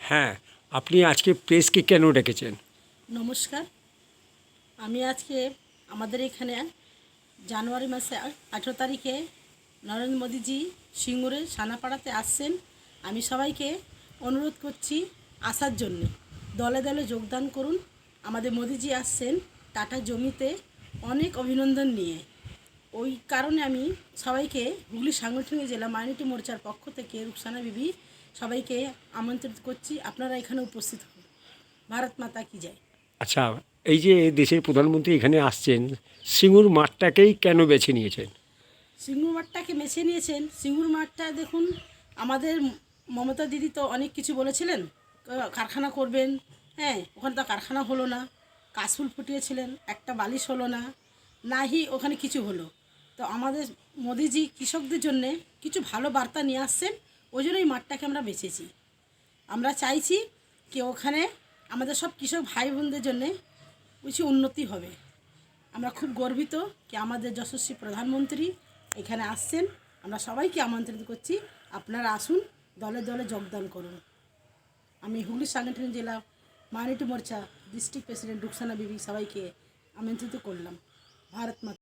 হ্যাঁ, আপনি আজকে প্রেসকে কেন ডেকেছেন? নমস্কার। আমি আজকে আমাদের এখানে জানুয়ারি মাসে 18 তারিখে নরেন্দ্র মোদীজি সিঙ্গুরে সানাপাড়াতে আসছেন। আমি সবাইকে অনুরোধ করছি আসার জন্যে। দলে দলে যোগদান করুন। আমাদের মোদীজি আসছেন টাটা জমিতে অনেক অভিনন্দন নিয়ে। ওই কারণে আমি সবাইকে হুগলি সাংগঠনিক জেলা মাইনরিটি মোর্চার পক্ষ থেকে রুকসানা বিবি সবাইকে আমন্ত্রিত করছি, আপনারা এখানে উপস্থিত হন। ভারত মাতা কি জয়। আচ্ছা, এই যে দেশের প্রধানমন্ত্রী এখানে আসছেন, সিঙ্গুর মাঠটাকেই কেন বেছে নিয়েছেন? সিঙ্গুর মাঠটাকে বেছে নিয়েছেন। সিঙ্গুর মাঠটা দেখুন, আমাদের মমতা দিদি তো অনেক কিছু বলেছিলেন, কারখানা করবেন। হ্যাঁ, ওখানে তো কারখানা হলো না। কাশফুল ফুটিয়েছিলেন, একটা বালিশ হলো না, নাহি ওখানে কিছু হলো। তো আমাদের মোদিজি কৃষকদের জন্যে কিছু ভালো বার্তা নিয়ে আসছেন, ওই জন্য এই মাঠটাকে আমরা বেছেছি। আমরা চাইছি কি ওখানে আমাদের সব কৃষক ভাই বোনদের জন্যে কিছু উন্নতি হবে। আমরা খুব গর্বিত কি আমাদের যশস্বী প্রধানমন্ত্রী এখানে আসছেন। আমরা সবাইকে আমন্ত্রিত করছি, আপনারা আসুন, দলে দলে যোগদান করুন। আমি হুগলি সাংগঠনিক জেলা মাইনরিটি মোর্চা ডিস্ট্রিক্ট প্রেসিডেন্ট রুকসানা বিবি সবাইকে আমন্ত্রিত করলাম। ভারত মাতা।